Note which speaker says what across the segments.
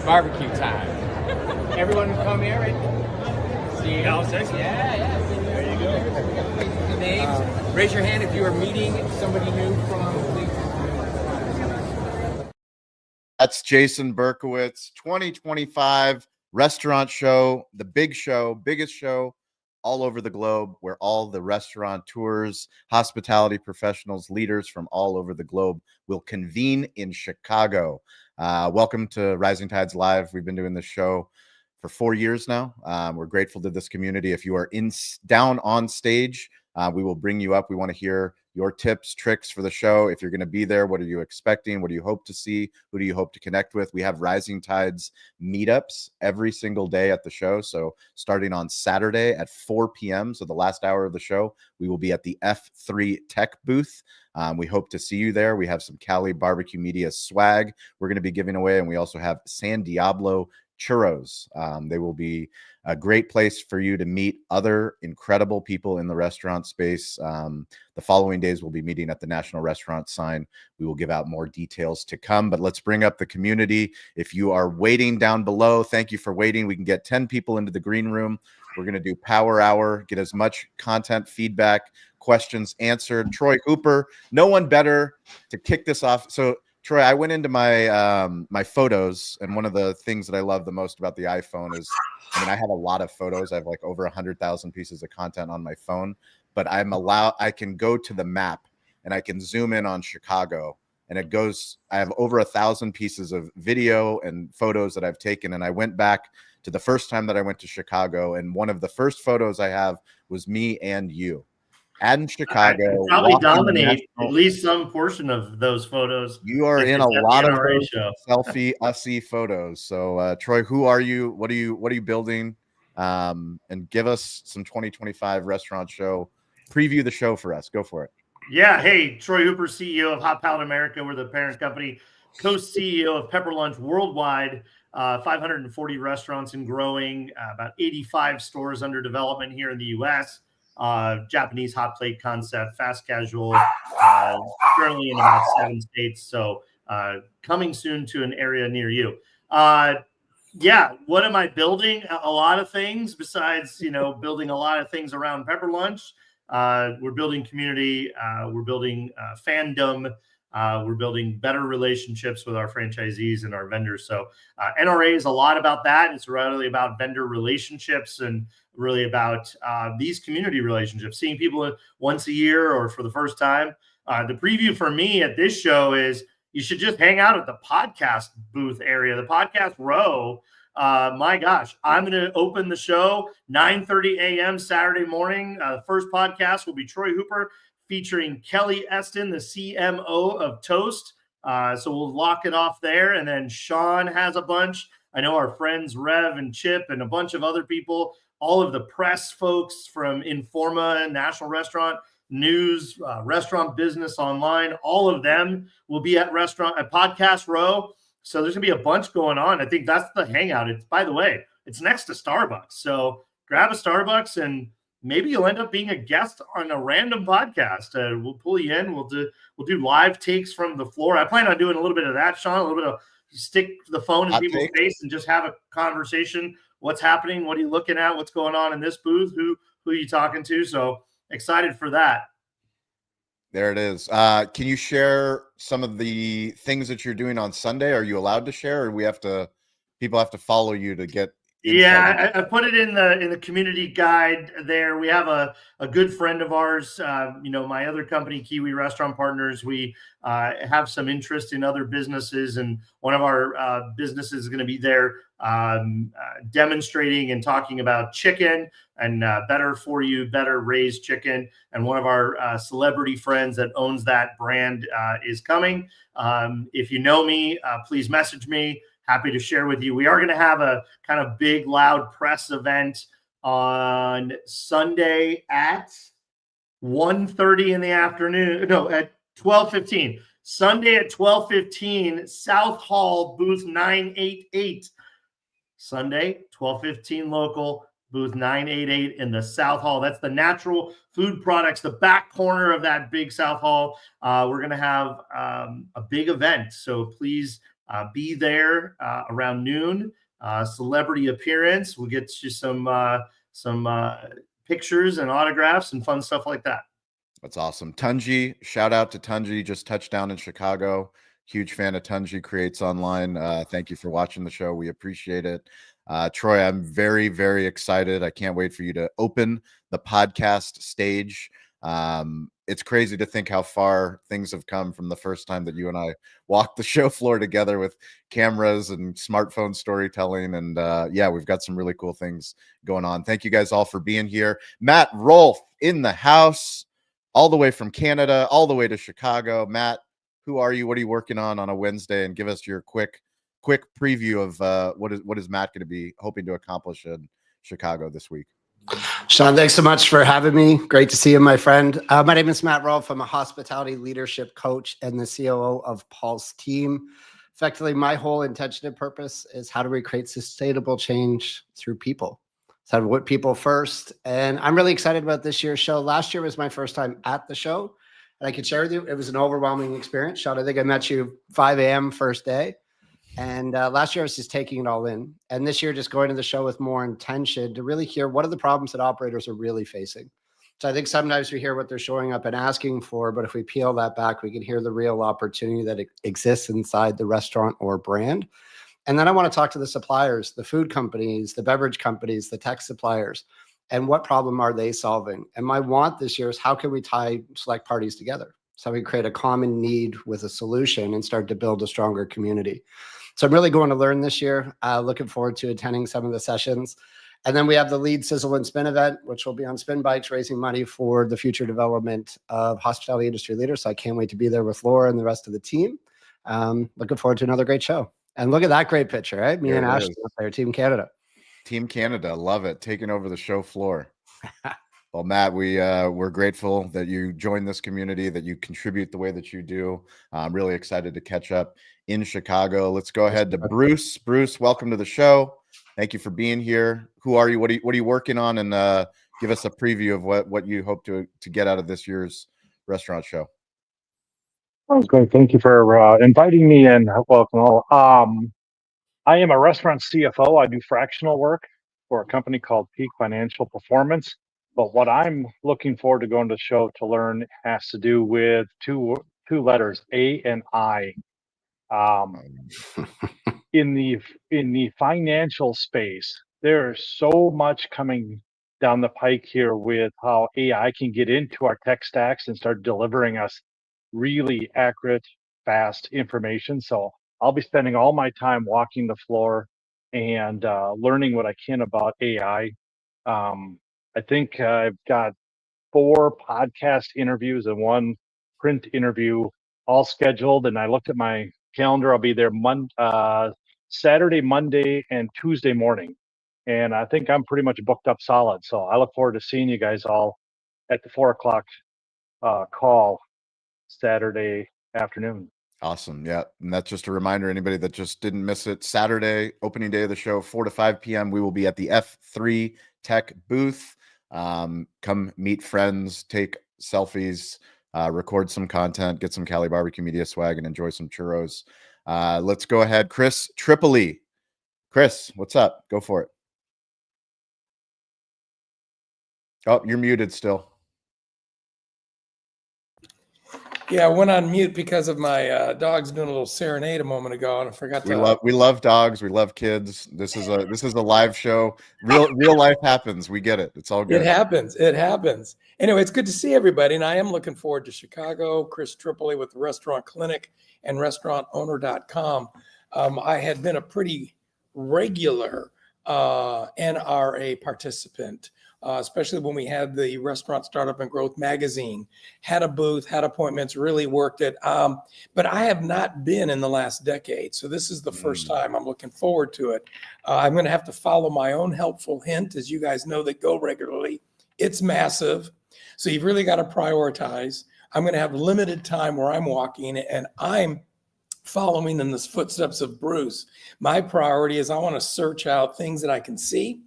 Speaker 1: barbecue time. Everyone come here, right? See you. Yeah. There you go. Names. Raise your hand if you are meeting somebody new from.
Speaker 2: That's Jason Berkowitz, 2025 restaurant show, the big show, biggest show all over the globe, where all the restaurateurs, hospitality professionals, leaders from all over the globe will convene in Chicago. Welcome to Rising Tides Live. We've been doing this show for 4 years now. We're grateful to this community. If you are down on stage, we will bring you up. We want to hear your tips, tricks for the show. If you're going to be there, what are you expecting? What do you hope to see? Who do you hope to connect with? We have Rising Tides meetups every single day at the show. So starting on Saturday at 4 p.m., so the last hour of the show, we will be at the F3 Tech booth. We hope to see you there. We have some Cali Barbecue Media swag we're going to be giving away, and we also have San Diablo churros. They will be a great place for you to meet other incredible people in the restaurant space. The following days, we'll be meeting at the National Restaurant Sign. We will give out more details to come, but let's bring up the community. If you are waiting down below, thank you for waiting. We can get 10 people into the green room. We're going to do Power Hour, get as much content, feedback, questions answered. Troy Hooper, no one better to kick this off. So Troy, I went into my my photos, and one of the things that I love the most about the iPhone is, I mean, I have a lot of photos. I have like over 100,000 pieces of content on my phone, but I can go to the map and I can zoom in on Chicago, and it goes, I have over 1,000 pieces of video and photos that I've taken. And I went back to the first time that I went to Chicago, and one of the first photos I have was me and you in Chicago.
Speaker 3: Probably dominate at least some portion of those photos.
Speaker 2: You are in a lot of selfie ussy photos. So Troy, who are you? What are you building? And give us some 2025 restaurant show. Preview the show for us. Go for it.
Speaker 3: Yeah. Hey, Troy Hooper, CEO of Hot Palate America. We're the parent company, co-CEO of Pepper Lunch Worldwide. 540 restaurants and growing, about 85 stores under development here in the U.S. Japanese hot plate concept, fast casual, currently in about 7 states. So coming soon to an area near you. Yeah, what am I building? A lot of things besides, building a lot of things around Pepper Lunch. We're building community. We're building fandom. We're building better relationships with our franchisees and our vendors. So NRA is a lot about that. It's really about vendor relationships and really about these community relationships, seeing people once a year or for the first time. The preview for me at this show is you should just hang out at the podcast booth area, the podcast row. My gosh, I'm going to open the show 9:30 a.m. Saturday morning. The first podcast will be Troy Hooper featuring Kelly Eston, the CMO of Toast. So we'll lock it off there. And then Sean has a bunch. I know our friends Rev and Chip and a bunch of other people, all of the press folks from Informa, National Restaurant News, Restaurant Business Online, all of them will be at Podcast Row. So there's going to be a bunch going on. I think that's the hangout. It's, by the way, it's next to Starbucks. So grab a Starbucks and maybe you'll end up being a guest on a random podcast. We'll pull you in. We'll do live takes from the floor. I plan on doing a little bit of that, Sean, a little bit of stick the phone in people's face and just have a conversation. What's happening? What are you looking at? What's going on in this booth? Who are you talking to? So excited for that.
Speaker 2: There it is. Can you share some of the things that you're doing on Sunday? Are you allowed to share, or people have to follow you to get?
Speaker 3: Yeah, I put it in the community guide there. We have a good friend of ours, my other company, Kiwi Restaurant Partners. We have some interest in other businesses, and one of our businesses is going to be there demonstrating and talking about chicken and better for you, better raised chicken. And one of our celebrity friends that owns that brand is coming. If you know me, please message me. Happy to share with you. We are going to have a kind of big, loud press event on Sunday at 1:30 in the afternoon. No, at 12:15. Sunday at 12:15, South Hall, booth 988. Sunday, 12:15 local, booth 988 in the South Hall. That's the natural food products, the back corner of that big South Hall. We're going to have a big event. So please Be there around noon. Celebrity appearance. We'll get you some pictures and autographs and fun stuff like that.
Speaker 2: That's awesome. Tunji, shout out to Tunji, just touched down in Chicago. Huge fan of Tunji Creates Online. Thank you for watching the show. We appreciate it. Troy, I'm very, very excited. I can't wait for you to open the podcast stage. It's crazy to think how far things have come from the first time that you and I walked the show floor together with cameras and smartphone storytelling. And yeah, we've got some really cool things going on. Thank you guys all for being here. Matt Rolfe in the house, all the way from Canada, all the way to Chicago. Matt, who are you? What are you working on a Wednesday? And give us your quick preview of what is Matt going to be hoping to accomplish in Chicago this week.
Speaker 4: Sean, thanks so much for having me. Great to see you, my friend. My name is Matt Rolfe. I'm a hospitality leadership coach and the COO of Pulse Team. Effectively, my whole intention and purpose is how do we create sustainable change through people? So how do we put people first? And I'm really excited about this year's show. Last year was my first time at the show. And I can share with you, it was an overwhelming experience. Sean, I think I met you 5 a.m. first day. And last year I was just taking it all in. And this year, just going to the show with more intention to really hear what are the problems that operators are really facing. So I think sometimes we hear what they're showing up and asking for, but if we peel that back, we can hear the real opportunity that exists inside the restaurant or brand. And then I want to talk to the suppliers, the food companies, the beverage companies, the tech suppliers, and what problem are they solving? And my want this year is how can we tie select parties together? So we create a common need with a solution and start to build a stronger community. So I'm really going to learn this year. Looking forward to attending some of the sessions. And then we have the Lead, Sizzle, and Spin event, which will be on spin bikes, raising money for the future development of hospitality industry leaders. So I can't wait to be there with Laura and the rest of the team. Looking forward to another great show. And look at that great picture, right? Me and Ashley up there, Team Canada.
Speaker 2: Team Canada, love it. Taking over the show floor. Well, Matt, we're grateful that you joined this community, that you contribute the way that you do. I'm really excited to catch up in Chicago. Let's go ahead to Bruce. Bruce, welcome to the show. Thank you for being here. Who are you? What are you working on? And give us a preview of what you hope to get out of this year's restaurant show.
Speaker 5: Oh, great. Thank you for inviting me and welcome all. I am a restaurant CFO. I do fractional work for a company called Peak Financial Performance. But what I'm looking forward to going to the show to learn has to do with two letters, A and I. In the financial space, there's so much coming down the pike here with how AI can get into our tech stacks and start delivering us really accurate, fast information. So I'll be spending all my time walking the floor and learning what I can about AI. I think I've got 4 podcast interviews and 1 print interview all scheduled. And I looked at my calendar. I'll be there Saturday, Monday, and Tuesday morning. And I think I'm pretty much booked up solid. So I look forward to seeing you guys all at the 4 o'clock call Saturday afternoon.
Speaker 2: Awesome. Yeah. And that's just a reminder, anybody that just didn't miss it, Saturday, opening day of the show, 4 to 5 p.m. We will be at the F3 Tech booth. Come meet friends, take selfies, record some content, get some Cali Barbecue Media swag, and enjoy some churros. Let's go ahead. Chris Tripoli. Chris, what's up? Go for it. Oh, you're muted still.
Speaker 6: Yeah, I went on mute because of my dogs doing a little serenade a moment ago, and I forgot to.
Speaker 2: We love dogs. We love kids. This is a live show. Real life happens. We get it. It's all good.
Speaker 6: It happens. Anyway, it's good to see everybody, and I am looking forward to Chicago. Chris Tripoli with the Restaurant Clinic and RestaurantOwner.com. I had been a pretty regular NRA participant. Especially when we had the Restaurant Startup and Growth magazine, had a booth, had appointments, really worked it. But I have not been in the last decade. So this is the first time. I'm looking forward to it. I'm going to have to follow my own helpful hint, as you guys know that go regularly. It's massive. So you've really got to prioritize. I'm going to have limited time where I'm walking, and I'm following in the footsteps of Bruce. My priority is I want to search out things that I can see,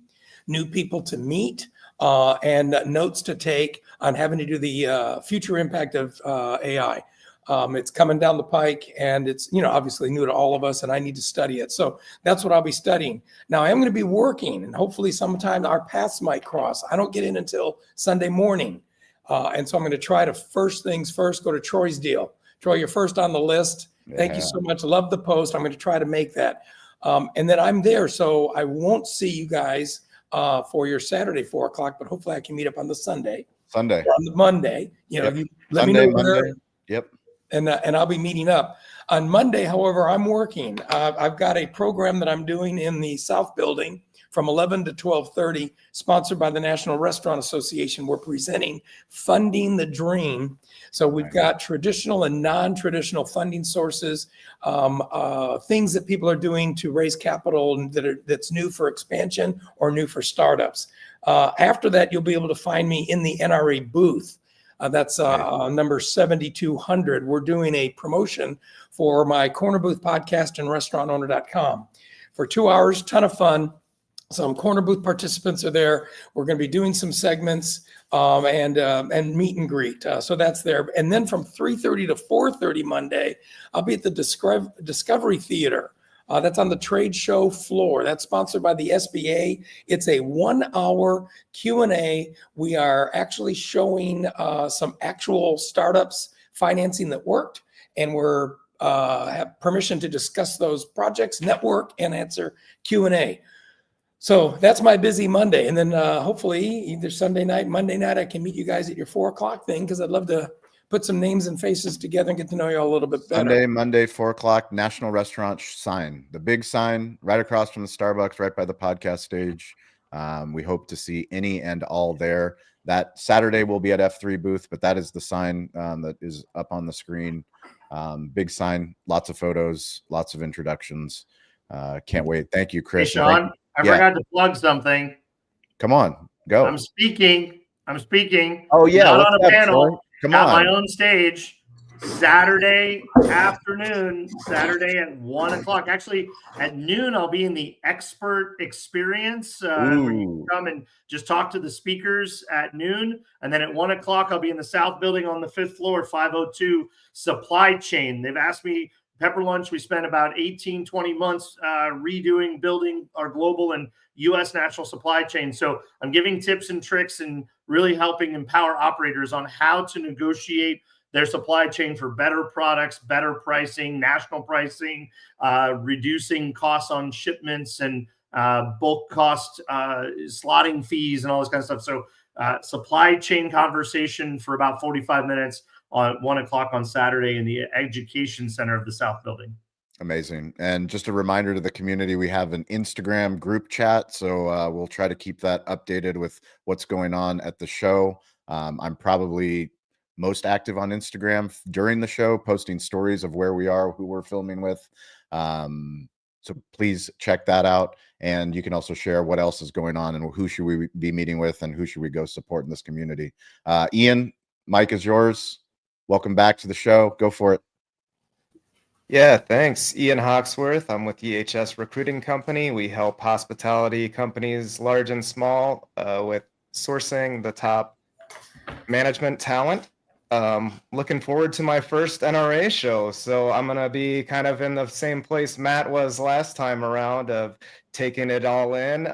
Speaker 6: new people to meet, and notes to take on having to do the future impact of AI. It's coming down the pike, and it's, obviously new to all of us, and I need to study it. So that's what I'll be studying. Now, I am going to be working, and hopefully sometime our paths might cross. I don't get in until Sunday morning. And so I'm going to try to, first things first, go to Troy's deal. Troy, you're first on the list. Thank you so much. Love the post. I'm going to try to make that. And then I'm there. So I won't see you guys for your Saturday 4 o'clock, but hopefully I can meet up on the Sunday. On the Monday.
Speaker 2: Yep.
Speaker 6: You let
Speaker 2: Sunday,
Speaker 6: me know where.
Speaker 2: Monday. Yep.
Speaker 6: And I'll be meeting up. On Monday, however, I'm working. I've got a program that I'm doing in the South Building from 11 to 12:30, sponsored by the National Restaurant Association. We're presenting Funding the Dream. So we've got traditional and non-traditional funding sources, things that people are doing to raise capital that's new for expansion or new for startups. After that, you'll be able to find me in the NRA booth. That's number 7200. We're doing a promotion for my Corner Booth podcast and restaurantowner.com for 2 hours, ton of fun. Some corner booth participants are there. We're going to be doing some segments and meet and greet. So that's there. And then from 3:30 to 4:30 Monday, I'll be at the Discovery Theater. That's on the trade show floor. That's sponsored by the SBA. It's a 1-hour Q&A. We are actually showing some actual startups financing that worked, and we're have permission to discuss those projects, network, and answer Q&A. So that's my busy Monday. And then hopefully either Sunday night, Monday night, I can meet you guys at your 4 o'clock thing, because I'd love to put some names and faces together and get to know you all a little bit better.
Speaker 2: Sunday, Monday, 4 o'clock, National Restaurant sign, the big sign right across from the Starbucks, right by the podcast stage. We hope to see any and all there. That Saturday we'll be at F3 booth, but that is the sign that is up on the screen. Big sign, lots of photos, lots of introductions. Can't wait. Thank you, Chris.
Speaker 3: Hey, Sean, I forgot to plug something.
Speaker 2: Come on, go.
Speaker 3: I'm speaking.
Speaker 2: Oh yeah,
Speaker 3: not on a panel.
Speaker 2: Troy? Come
Speaker 3: Got
Speaker 2: on.
Speaker 3: my own stage. Saturday afternoon, Saturday at 1 o'clock. Actually, at noon, I'll be in the expert experience. Where you come and just talk to the speakers at noon. And then at 1 o'clock, I'll be in the South Building on the 5th floor, 502 Supply Chain. They've asked me, Pepper Lunch, we spent about 18, 20 months building our global and U.S. national supply chain. So I'm giving tips and tricks and really helping empower operators on how to negotiate their supply chain for better products, better pricing, national pricing, reducing costs on shipments and bulk cost slotting fees and all this kind of stuff. So supply chain conversation for about 45 minutes on 1 o'clock on Saturday in the Education Center of the South Building.
Speaker 2: Amazing. And just a reminder to the community, we have an Instagram group chat. So we'll try to keep that updated with what's going on at the show. I'm probably most active on Instagram during the show, posting stories of where we are, who we're filming with. So please check that out. And you can also share what else is going on and who should we be meeting with and who should we go support in this community. Ian, mic is yours. Welcome back to the show. Go for it.
Speaker 7: Yeah, thanks. Ian Hawksworth. I'm with EHS Recruiting Company. We help hospitality companies, large and small, with sourcing the top management talent. Looking forward to my first NRA show. So I'm going to be kind of in the same place Matt was last time around, of taking it all in,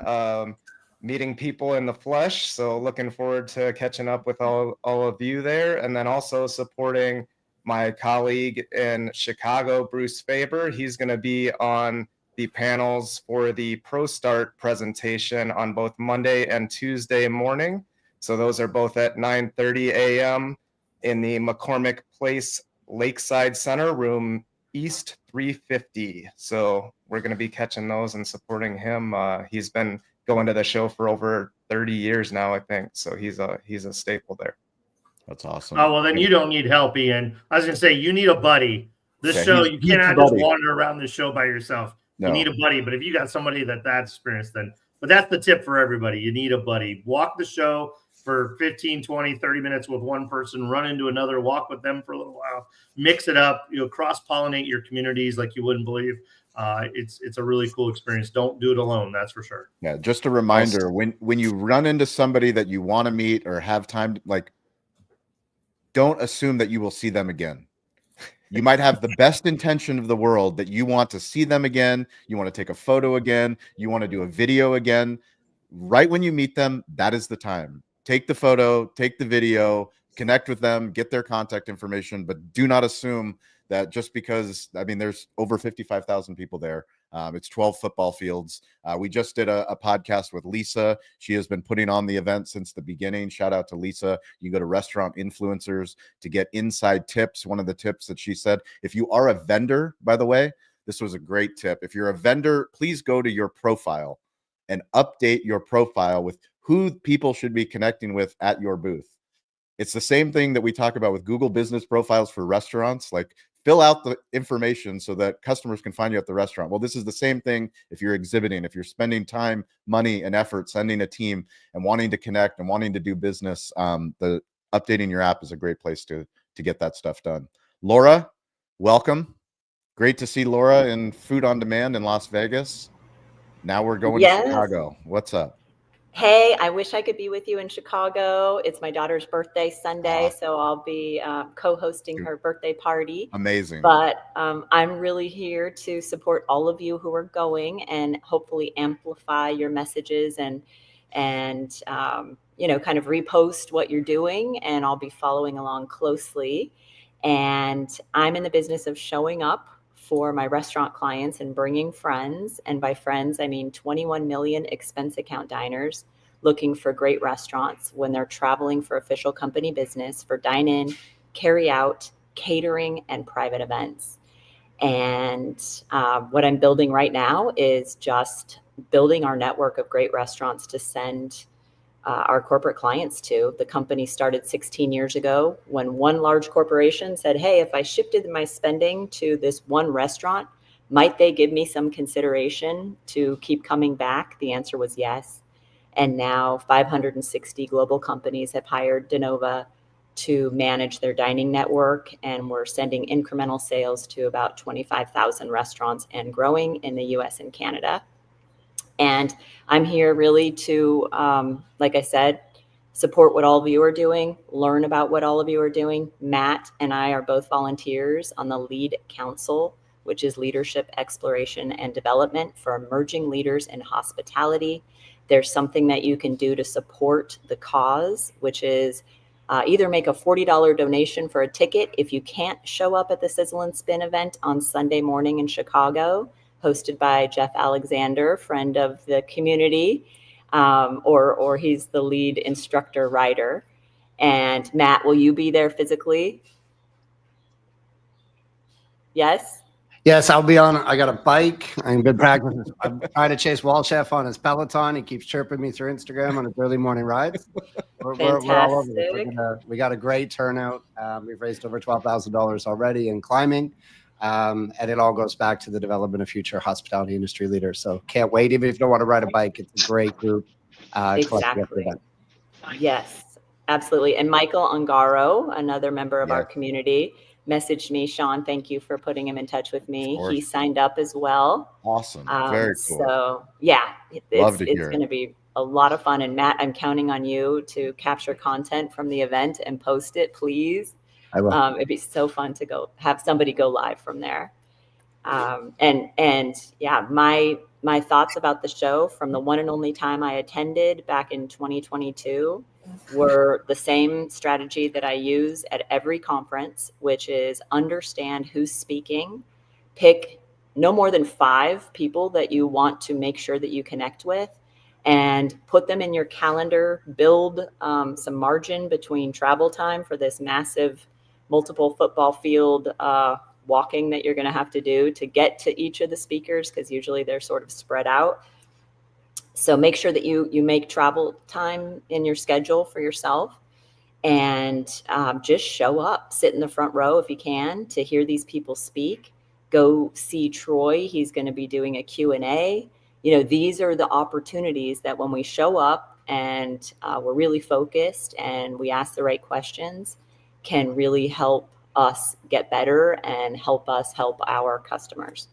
Speaker 7: meeting people in the flesh. So looking forward to catching up with all of you there. And then also supporting my colleague in Chicago, Bruce Faber. He's going to be on the panels for the ProStart presentation on both Monday and Tuesday morning. So those are both at 9:30 a.m. in the McCormick Place Lakeside Center, room East 350. So we're going to be catching those and supporting him. He's been going to the show for over 30 years now, I think. So he's a staple there.
Speaker 2: That's awesome.
Speaker 3: Oh, well, then you don't need help, Ian. I was going to say, you need a buddy. This show, you cannot just wander around the show by yourself. No. You need a buddy. But if you got somebody that's experienced, then, but that's the tip for everybody. You need a buddy. Walk the show for 15, 20, 30 minutes with one person, run into another, walk with them for a little while, mix it up, cross-pollinate your communities like you wouldn't believe. It's a really cool experience. Don't do it alone. That's for sure.
Speaker 2: Yeah. Just a reminder, when you run into somebody that you want to meet or have time, don't assume that you will see them again. You might have the best intention of the world that you want to see them again. You want to take a photo again. You want to do a video again. Right when you meet them, that is the time. Take the photo, take the video, connect with them, get their contact information, but do not assume that just because, I mean, there's over 55,000 people there. It's 12 football fields. We just did a podcast with Lisa. She has been putting on the event since the beginning. Shout out to Lisa. You go to Restaurant Influencers to get inside tips. One of the tips that she said, if you are a vendor, by the way, this was a great tip. If you're a vendor, please go to your profile and update your profile with who people should be connecting with at your booth. It's the same thing that we talk about with Google business profiles for restaurants. Like, fill out the information so that customers can find you at the restaurant. Well, this is the same thing if you're exhibiting, if you're spending time, money, and effort sending a team and wanting to connect and wanting to do business. The updating your app is a great place to get that stuff done. Laura, welcome. Great to see Laura in Food on Demand in Las Vegas. Now we're going to Chicago. What's up?
Speaker 8: Hey, I wish I could be with you in Chicago. It's my daughter's birthday Sunday, so I'll be co-hosting her birthday party.
Speaker 2: Amazing.
Speaker 8: But I'm really here to support all of you who are going and hopefully amplify your messages and you know, kind of repost what you're doing, and I'll be following along closely. And I'm in the business of showing up for my restaurant clients and bringing friends. And by friends, I mean 21 million expense account diners looking for great restaurants when they're traveling for official company business, for dine-in, carry-out, catering, and private events. And what I'm building right now is just building our network of great restaurants to send our corporate clients to. The company started 16 years ago when one large corporation said, hey, if I shifted my spending to this one restaurant, might they give me some consideration to keep coming back? The answer was yes. And now 560 global companies have hired Denova to manage their dining network, and we're sending incremental sales to about 25,000 restaurants and growing in the US and Canada. And I'm here really to, like I said, support what all of you are doing, learn about what all of you are doing. Matt and I are both volunteers on the LEAD Council, which is Leadership Exploration and Development for Emerging Leaders in Hospitality. There's something that you can do to support the cause, which is either make a $40 donation for a ticket if you can't show up at the Sizzle and Spin event on Sunday morning in Chicago, hosted by Jeff Alexander, friend of the community, or he's the lead instructor writer. And Matt, will you be there physically? Yes?
Speaker 4: Yes, I'll be on. I got a bike. I've been practicing. I'm trying to chase Wall Chef on his Peloton. He keeps chirping me through Instagram on his early morning rides. We're all over this. We got a great turnout. We've raised over $12,000 already and climbing. And it all goes back to the development of future hospitality industry leaders. So can't wait. Even if you don't want to ride a bike, it's a great group.
Speaker 8: Exactly. Yes, absolutely. And Michael Ungaro, another member of our community, messaged me. Sean, thank you for putting him in touch with me. He signed up as well.
Speaker 2: Awesome. Very cool.
Speaker 8: So yeah, it's going to be a lot of fun. And Matt, I'm counting on you to capture content from the event and post it, please.
Speaker 4: I will.
Speaker 8: It'd be so fun to go have somebody go live from there. And yeah, my thoughts about the show from the one and only time I attended back in 2022 were the same strategy that I use at every conference, which is understand who's speaking, pick no more than 5 people that you want to make sure that you connect with, and put them in your calendar, build some margin between travel time for this massive multiple football field walking that you're going to have to do to get to each of the speakers, because usually they're sort of spread out. So make sure that you make travel time in your schedule for yourself, and just show up, sit in the front row if you can to hear these people speak. Go see Troy. He's going to be doing a Q&A. You know, these are the opportunities that when we show up and we're really focused and we ask the right questions, can really help us get better and help us help our customers.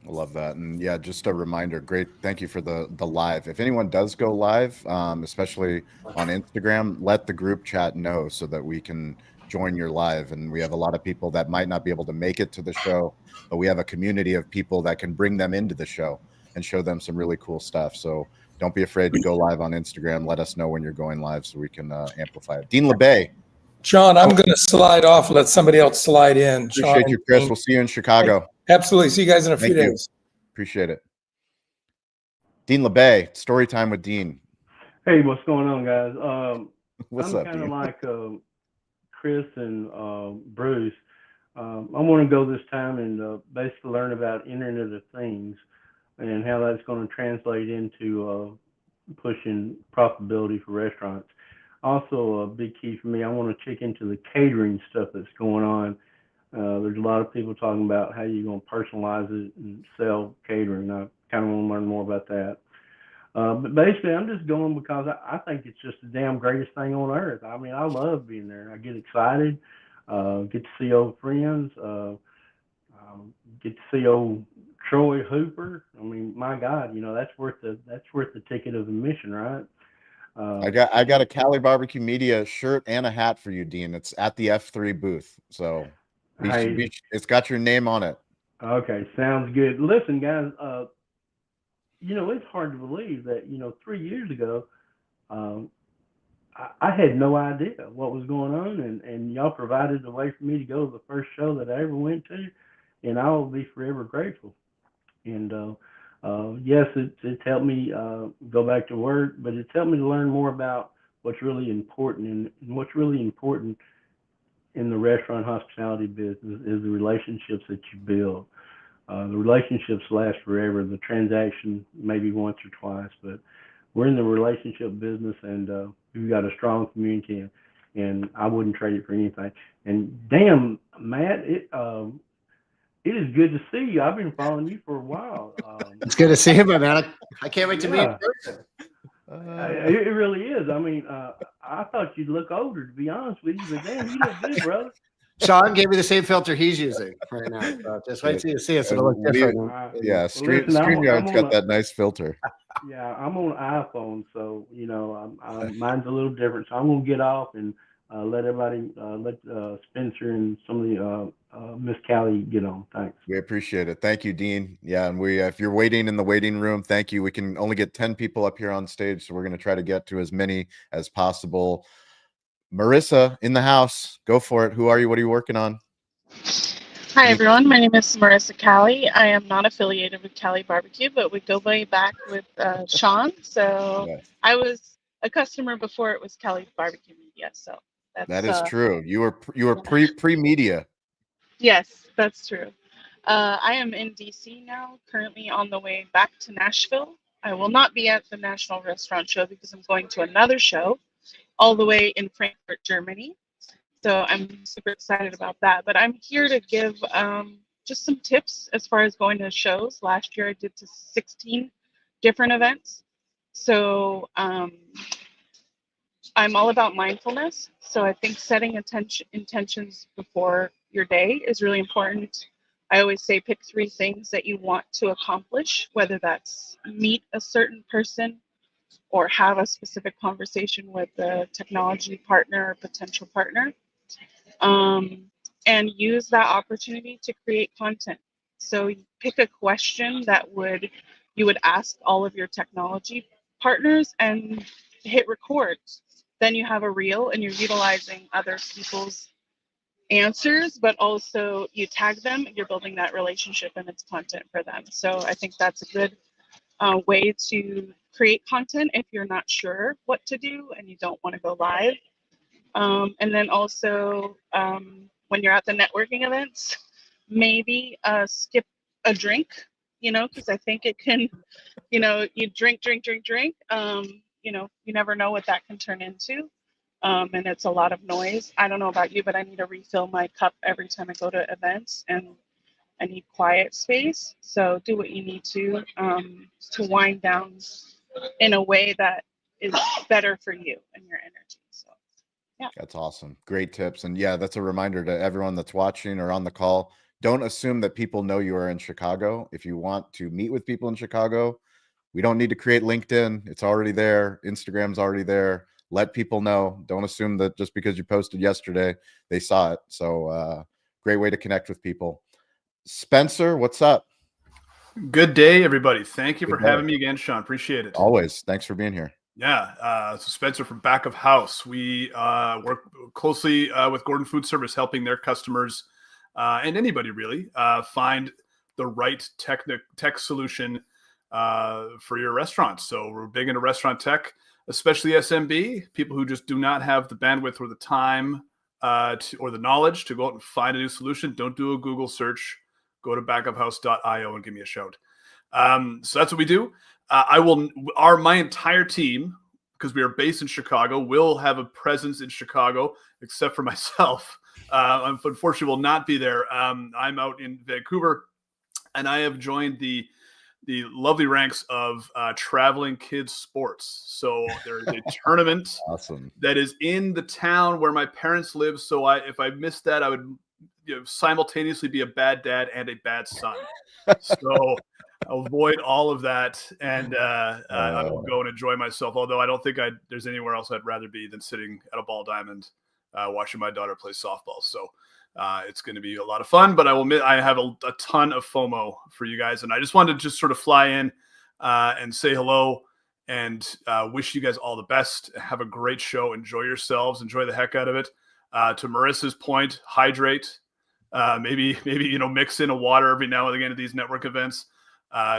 Speaker 2: I love that. And yeah, just a reminder, great. Thank you for the live. If anyone does go live, especially on Instagram, let the group chat know so that we can join your live. And we have a lot of people that might not be able to make it to the show, but we have a community of people that can bring them into the show and show them some really cool stuff. So don't be afraid to go live on Instagram. Let us know when you're going live so we can amplify it. Dean LeBay.
Speaker 6: John, I'm going to slide off. Let somebody else slide in.
Speaker 2: Appreciate you, Chris. We'll see you in Chicago.
Speaker 6: Absolutely. See you guys in a few
Speaker 2: Thank you.
Speaker 6: days.
Speaker 2: Appreciate it. Dean LeBay, story time with Dean.
Speaker 9: Hey, what's going on, guys?
Speaker 2: What's
Speaker 9: I'm
Speaker 2: up,
Speaker 9: kind of
Speaker 2: Dean?
Speaker 9: like Chris and Bruce. I want to go this time and basically learn about Internet of Things and how that's going to translate into pushing profitability for restaurants. Also, a big key for me, I want to check into the catering stuff that's going on. There's a lot of people talking about how you're going to personalize it and sell catering. I kind of want to learn more about that. But basically, I'm just going because I think it's just the damn greatest thing on earth. I mean, I love being there. I get excited, get to see old friends, get to see old Troy Hooper. I mean, my God, you know, that's worth the ticket of admission, right?
Speaker 2: I got a Cali Barbecue Media shirt and a hat for you, Dean. It's at the F3 booth, so it's got your name on it.
Speaker 9: Okay, sounds good. Listen, guys, you know, it's hard to believe that, you know, 3 years ago, I had no idea what was going on, and y'all provided a way for me to go to the first show that I ever went to, and I will be forever grateful. And yes, it's helped me go back to work, but it's helped me to learn more about what's really important. And what's really important in the restaurant hospitality business is the relationships that you build. The relationships last forever. The transaction maybe once or twice, but we're in the relationship business, and we've got a strong community, and I wouldn't trade it for anything. And damn, Matt, it is good to see you. I've been following you for a while.
Speaker 4: It's good to see you, my man. I can't wait to meet in person.
Speaker 9: It really is. I mean, I thought you'd look older, to be honest with you, but damn, you look good, brother.
Speaker 4: Sean gave me the same filter he's using right now. So just wait till you see us. It'll look different.
Speaker 2: Yeah, StreamYard's got that nice filter.
Speaker 9: Yeah, I'm on iPhone, so you know, mine's a little different. So I'm gonna get off and let everybody, let Spencer and some of the Miss Callie get on. Thanks.
Speaker 2: We appreciate it. Thank you, Dean. Yeah, and if you're waiting in the waiting room, thank you. We can only get 10 people up here on stage, so we're going to try to get to as many as possible. Marissa in the house, go for it. Who are you? What are you working on?
Speaker 10: Hi, everyone. My name is Marissa Callie. I am not affiliated with Cali Barbecue, but we go way back with Sean. So yes. I was a customer before it was Cali Barbecue Media. So
Speaker 2: that is true. You were pre-media.
Speaker 10: Yes, that's true. I am in DC now, currently on the way back to Nashville. I will not be at the National Restaurant Show because I'm going to another show all the way in Frankfurt, Germany. So I'm super excited about that. But I'm here to give just some tips as far as going to shows. Last year I did 16 different events. So I'm all about mindfulness. So I think setting intentions before your day is really important. I always say pick 3 things that you want to accomplish, whether that's meet a certain person or have a specific conversation with a technology partner or potential partner. And use that opportunity to create content. So you pick a question that you would ask all of your technology partners and hit record. Then you have a reel and you're utilizing other people's answers, but also you tag them and you're building that relationship and it's content for them. So I think that's a good way to create content if you're not sure what to do and you don't want to go live. And then also when you're at the networking events, maybe skip a drink, you know, because I think it can, you know, you drink. You know, you never know what that can turn into. And it's a lot of noise. I don't know about you, but I need to refill my cup every time I go to events, and I need quiet space. So do what you need to wind down in a way that is better for you and your energy. So yeah.
Speaker 2: That's awesome. Great tips. And yeah, that's a reminder to everyone that's watching or on the call. Don't assume that people know you are in Chicago. If you want to meet with people in Chicago, we don't need to create LinkedIn. It's already there. Instagram's already there. let people know. Don't assume that just because you posted yesterday, they saw it. So great way to connect with people. Spencer, what's up?
Speaker 11: Good day, everybody. Thank you
Speaker 2: Good
Speaker 11: for
Speaker 2: day.
Speaker 11: having me again, Sean. Appreciate it.
Speaker 2: Always. Thanks for being here.
Speaker 11: Yeah. So Spencer from Back of House. We work closely with Gordon Food Service, helping their customers and anybody really find the right tech solution for your restaurant. So we're big into restaurant tech, especially SMB, people who just do not have the bandwidth or the time or the knowledge to go out and find a new solution. Don't do a Google search. Go to backofhouse.io and give me a shout. So that's what we do. My entire team, because we are based in Chicago, will have a presence in Chicago, except for myself. Unfortunately, will not be there. I'm out in Vancouver, and I have joined the lovely ranks of traveling kids sports. So there is a tournament
Speaker 2: Awesome.
Speaker 11: that is in the town where my parents live. So if I missed that, I would simultaneously be a bad dad and a bad son. So avoid all of that, and I will go and enjoy myself. Although I don't think there's anywhere else I'd rather be than sitting at a ball diamond watching my daughter play softball. So it's going to be a lot of fun. But I have a ton of FOMO for you guys, and I just wanted to just sort of fly in and say hello and wish you guys all the best. Have a great show. Enjoy yourselves. Enjoy the heck out of it. To Marissa's point, hydrate. Maybe mix in a water every now and again at these network events.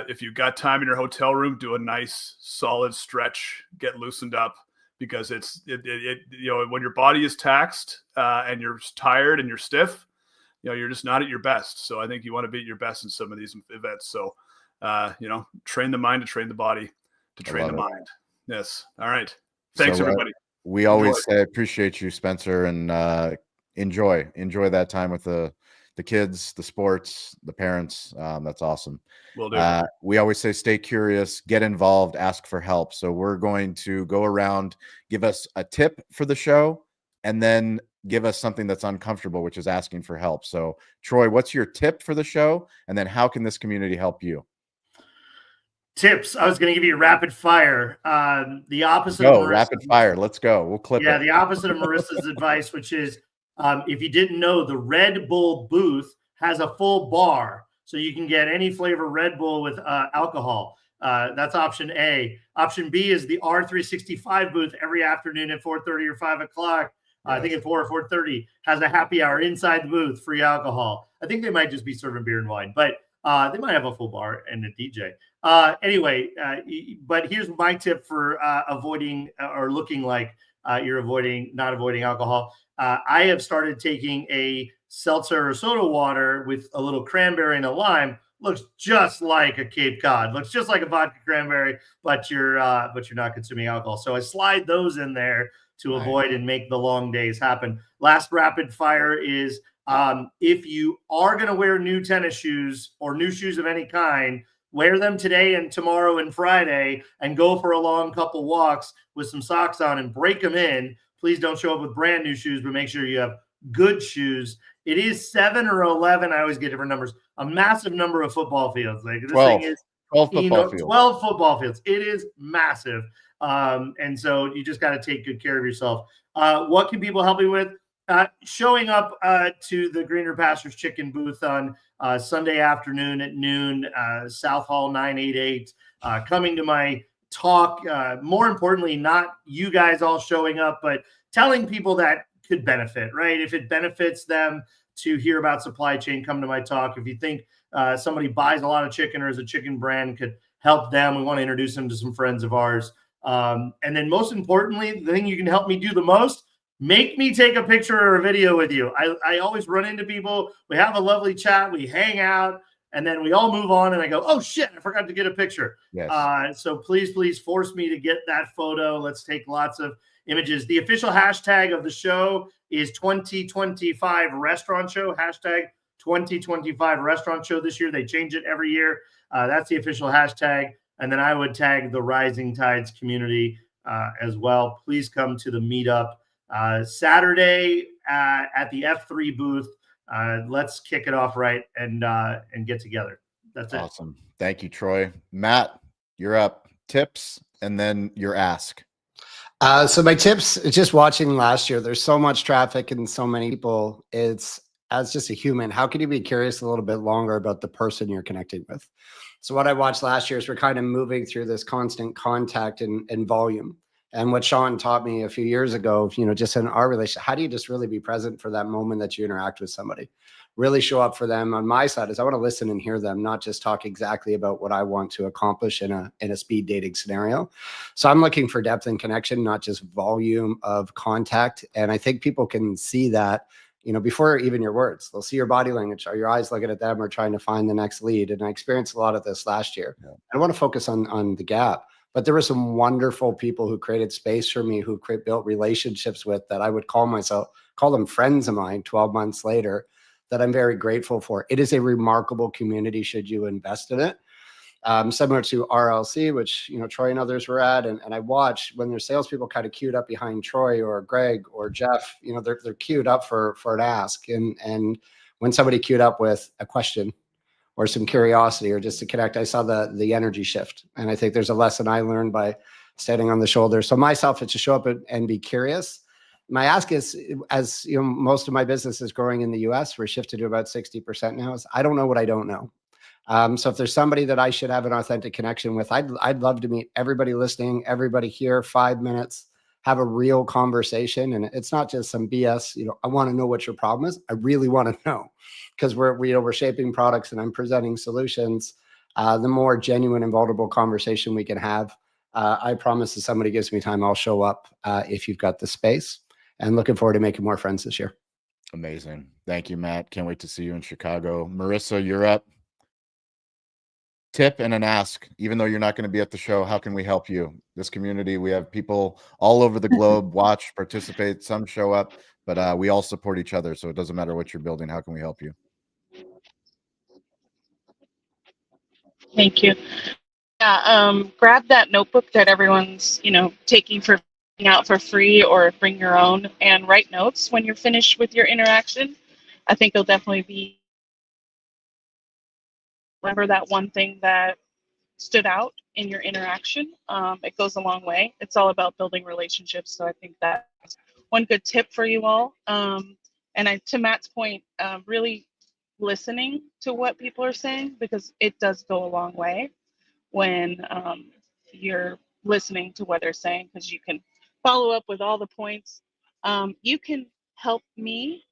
Speaker 11: If you've got time in your hotel room, do a nice solid stretch, get loosened up, because when your body is taxed and you're tired and you're stiff, you're just not at your best. So I think you want to be at your best in some of these events. So train the mind to train the body to train the mind. Yes. All right. Thanks, everybody.
Speaker 2: We always say appreciate you, Spencer, and enjoy that time with the kids, the sports, the parents. That's awesome.
Speaker 11: Will do.
Speaker 2: We always say stay curious, get involved, ask for help. So we're going to go around, give us a tip for the show, and then give us something that's uncomfortable, which is asking for help. So Troy, what's your tip for the show? And then how can this community help you?
Speaker 3: Tips. I was going to give you rapid fire. The opposite of
Speaker 2: rapid fire. Let's go. We'll clip it.
Speaker 3: Yeah, the opposite of Marissa's advice, which is if you didn't know, the Red Bull booth has a full bar, so you can get any flavor Red Bull with alcohol. That's option A. Option B is the R365 booth every afternoon at 4:30 or 5 o'clock. Yes. I think at 4 or 4:30 has a happy hour inside the booth, free alcohol. I think they might just be serving beer and wine, but they might have a full bar and a DJ. Anyway, but here's my tip for avoiding or looking like you're not avoiding alcohol. I have started taking a seltzer or soda water with a little cranberry and a lime. Looks just like a Cape Cod. Looks just like a vodka cranberry, but you're not consuming alcohol. So I slide those in there to avoid and make the long days happen. Last rapid fire is if you are going to wear new tennis shoes or new shoes of any kind, wear them today and tomorrow and Friday and go for a long couple walks with some socks on and break them in. Please don't show up with brand new shoes, but make sure you have good shoes. It is 7 or 11. I always get different numbers. A massive number of football fields. Like this
Speaker 2: 12.
Speaker 3: thing is
Speaker 2: 12 football fields.
Speaker 3: 12 football fields. It is massive. And so you just got to take good care of yourself. What can people help me with? Showing up to the Greener Pastures Chicken booth on Sunday afternoon at noon, South Hall 988, coming to my talk. More importantly, not you guys all showing up, but telling people that could benefit, right? If it benefits them to hear about supply chain, come to my talk. If you think somebody buys a lot of chicken or is a chicken brand could help them, we want to introduce them to some friends of ours. And then most importantly, the thing you can help me do the most, make me take a picture or a video with you. I always run into people. We have a lovely chat. We hang out. And then we all move on and I go, oh, shit, I forgot to get a picture. Yes. So please force me to get that photo. Let's take lots of images. The official hashtag of the show is 2025 Restaurant Show. Hashtag 2025 Restaurant Show this year. They change it every year. That's the official hashtag. And then I would tag the Rising Tides community as well. Please come to the meetup Saturday at the F3 booth. Let's kick it off right and get together. That's it.
Speaker 2: Awesome. Thank you, Troy. Matt, you're up. Tips and then your ask.
Speaker 4: So my tips, just watching last year, there's so much traffic and so many people. It's, as just a human, how can you be curious a little bit longer about the person you're connecting with? So what I watched last year is we're kind of moving through this constant contact and volume. And what Sean taught me a few years ago, just in our relationship, how do you just really be present for that moment that you interact with somebody? Really show up for them. On my side is I want to listen and hear them, not just talk exactly about what I want to accomplish in a speed dating scenario. So I'm looking for depth and connection, not just volume of contact. And I think people can see that, before even your words. They'll see your body language. Are your eyes looking at them or trying to find the next lead? And I experienced a lot of this last year. Yeah. I want to focus on the gap. But there were some wonderful people who created space for me, who built relationships with, that I would call them friends of mine 12 months later, that I'm very grateful for. It is a remarkable community should you invest in it. Similar to RLC, which Troy and others were at, and I watch when their salespeople kind of queued up behind Troy or Greg or Jeff. They're queued up for an ask, and when somebody queued up with a question or some curiosity or just to connect, I saw the energy shift, and I think there's a lesson I learned by standing on the shoulder. So myself, it's to show up and be curious. My ask is, as most of my business is growing in the US, we're shifted to about 60% now. Is I don't know what I don't know. So if there's somebody that I should have an authentic connection with, I'd love to meet everybody listening, everybody here, 5 minutes, have a real conversation. And it's not just some BS, I want to know what your problem is. I really want to know, because we're shaping products and I'm presenting solutions. The more genuine and vulnerable conversation we can have, I promise if somebody gives me time, I'll show up if you've got the space, and looking forward to making more friends this year.
Speaker 2: Amazing. Thank you, Matt. Can't wait to see you in Chicago. Marissa, you're up. Tip and an ask, even though you're not going to be at the show, how can we help you? This community, we have people all over the globe, watch, participate, some show up, but we all support each other. So it doesn't matter what you're building. How can we help you?
Speaker 10: Thank you. Yeah, grab that notebook that everyone's, taking out for free, or bring your own and write notes when you're finished with your interaction. I think it'll definitely remember that one thing that stood out in your interaction. It goes a long way. It's all about building relationships. So I think that's one good tip for you all. And to Matt's point, really listening to what people are saying, because it does go a long way when you're listening to what they're saying, because you can follow up with all the points. You can help me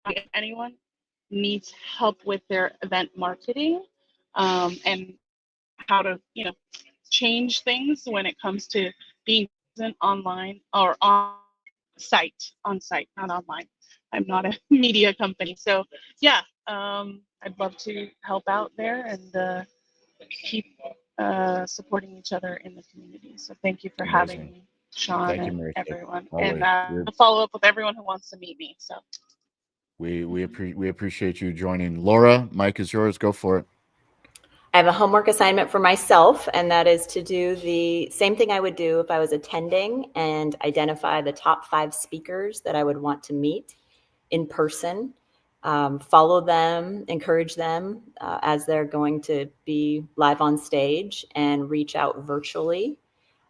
Speaker 10: if anyone needs help with their event marketing, and how to change things when it comes to being present online or on site, not online. I'm not a media company, so yeah, I'd love to help out there and keep supporting each other in the community. So thank you for having me, Sean.
Speaker 2: Thank you,
Speaker 10: and
Speaker 2: Marissa.
Speaker 10: everyone.
Speaker 2: Always.
Speaker 10: And I'll follow up with everyone who wants to meet me. So
Speaker 2: we appreciate you joining. Laura, Mike is yours. Go for it.
Speaker 8: I have a homework assignment for myself, and that is to do the same thing I would do if I was attending, and identify the top 5 speakers that I would want to meet in person. Follow them, encourage them as they're going to be live on stage, and reach out virtually.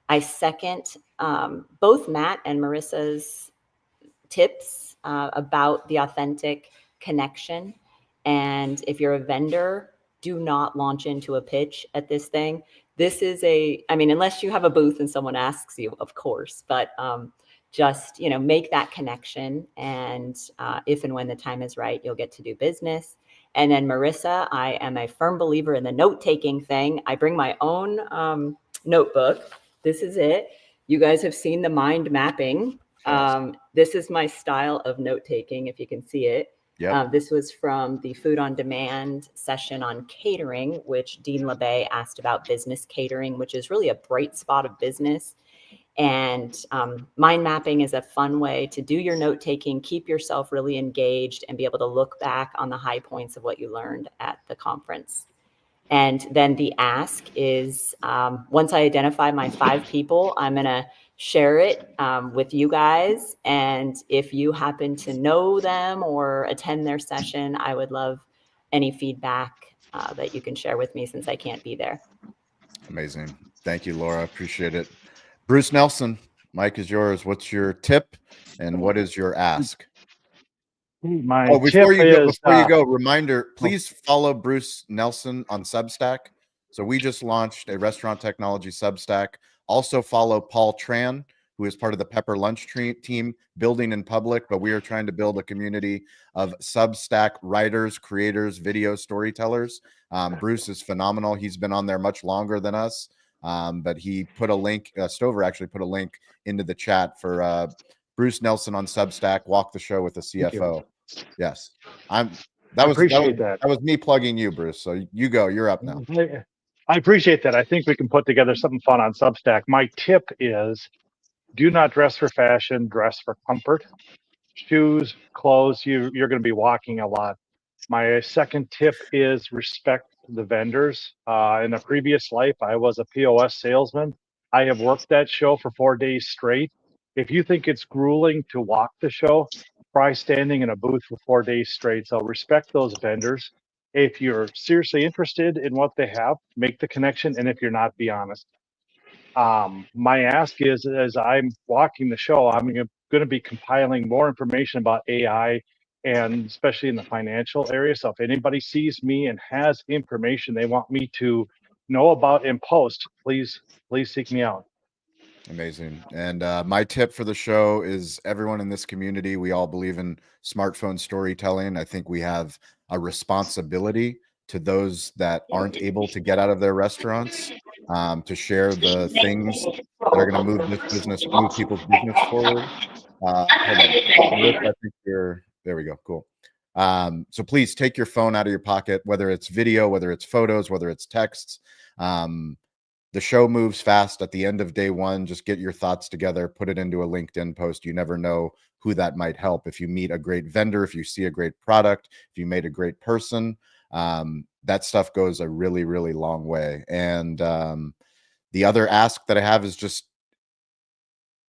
Speaker 8: I second both Matt and Marissa's tips about the authentic connection. And if you're a vendor, do not launch into a pitch at this thing. This is unless you have a booth and someone asks you, of course, but just, make that connection. And if and when the time is right, you'll get to do business. And then Marissa, I am a firm believer in the note-taking thing. I bring my own notebook. This is it. You guys have seen the mind mapping. This is my style of note-taking, if you can see it. Yep. This was from the Food on Demand session on catering, which Dean LeBay asked about business catering, which is really a bright spot of business. And mind mapping is a fun way to do your note taking, keep yourself really engaged, and be able to look back on the high points of what you learned at the conference. And then the ask is, once I identify my 5 people, I'm going to share it with you guys. And if you happen to know them or attend their session, I would love any feedback that you can share with me, since I can't be there.
Speaker 2: Amazing. Thank you, Laura. Appreciate it. Bruce Nelson, Mike is yours. What's your tip and what is your ask?
Speaker 5: My
Speaker 2: Oh, before
Speaker 5: tip
Speaker 2: you go,
Speaker 5: is
Speaker 2: reminder, please follow Bruce Nelson on Substack. So we just launched a restaurant technology Substack. Also follow Paul Tran, who is part of the Pepper Lunch team, building in public, but we are trying to build a community of Substack writers, creators, video storytellers. Bruce is phenomenal. He's been on there much longer than us, but he put a link, Stover actually put a link into the chat for Bruce Nelson on Substack, Walk the Show with the CFO. Yes, that was me plugging you, Bruce. So you go. You're up now.
Speaker 5: I appreciate that. I think we can put together something fun on Substack. My tip is do not dress for fashion, dress for comfort. Shoes, clothes, you're going to be walking a lot. My second tip is respect the vendors. In a previous life, I was a POS salesman. I have worked that show for 4 days straight. If you think it's grueling to walk the show, try standing in a booth for 4 days straight. So respect those vendors. If you're seriously interested in what they have, make the connection. And if you're not, be honest. My ask is, as I'm walking the show, I'm going to be compiling more information about AI, and especially in the financial area. So if anybody sees me and has information they want me to know about and post, please seek me out.
Speaker 2: Amazing. And my tip for the show is everyone in this community, we all believe in smartphone storytelling. I think we have a responsibility to those that aren't able to get out of their restaurants to share the things that are going to move people's business forward. Hold on. I think there we go. Cool. So please take your phone out of your pocket, whether it's video, whether it's photos, whether it's texts. The show moves fast. At the end of day one, just get your thoughts together, put it into a LinkedIn post. You never know who that might help. If you meet a great vendor, if you see a great product, if you made a great person, that stuff goes a really, really long way. And the other ask that I have is just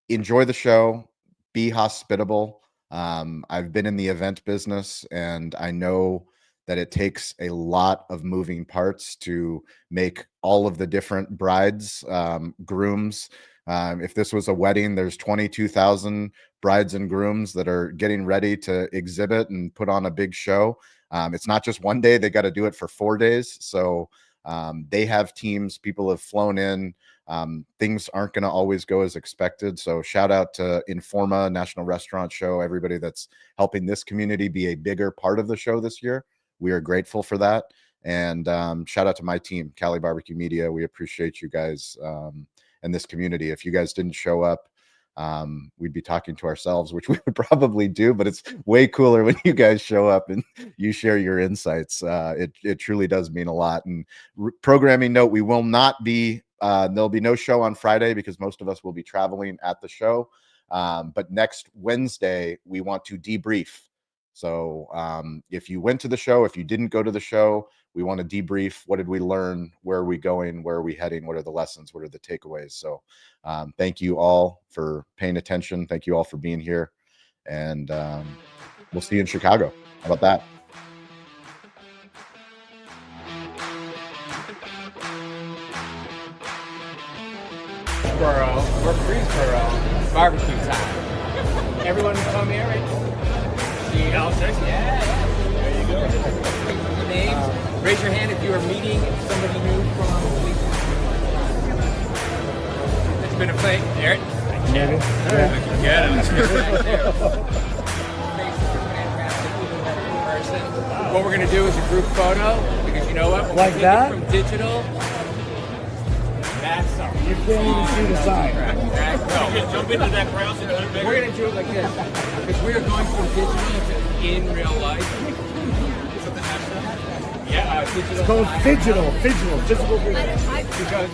Speaker 2: enjoy the show, be hospitable. I've been in the event business, and I know that it takes a lot of moving parts to make all of the different brides, grooms. If this was a wedding, there's 22,000 brides and grooms that are getting ready to exhibit and put on a big show. It's not just one day, they got to do it for 4 days. So they have teams, people have flown in. Things aren't going to always go as expected. So shout out to Informa, National Restaurant Show, everybody that's helping this community be a bigger part of the show this year. We are grateful for that. And shout out to my team, Cali Barbecue Media. We appreciate you guys and this community. If you guys didn't show up, we'd be talking to ourselves, which we would probably do, but it's way cooler when you guys show up and you share your insights. It truly does mean a lot. And programming note, we will not be, there'll be no show on Friday because most of us will be traveling at the show. But next Wednesday, we want to debrief. So if you went to the show, if you didn't go to the show, we want to debrief. What did we learn? Where are we going? Where are we heading? What are the lessons? What are the takeaways? So thank you all for paying attention. Thank you all for being here. And we'll see you in Chicago. How about that?
Speaker 1: We're Greensboro, barbecue time. Everyone come here, right? Yeah. There you go. Names. Raise your hand if you are meeting somebody new from. It's been a pleasure. Eric. What we're gonna do is a group photo because you know what? When
Speaker 12: like that?
Speaker 1: From digital. That's something.
Speaker 12: You can't even see the sign.
Speaker 1: No. Jump into that crowd. We're gonna do it like this because we are going from digital to in real life. Is that the hashtag? Yeah, digital.
Speaker 12: It's called physical.
Speaker 1: Because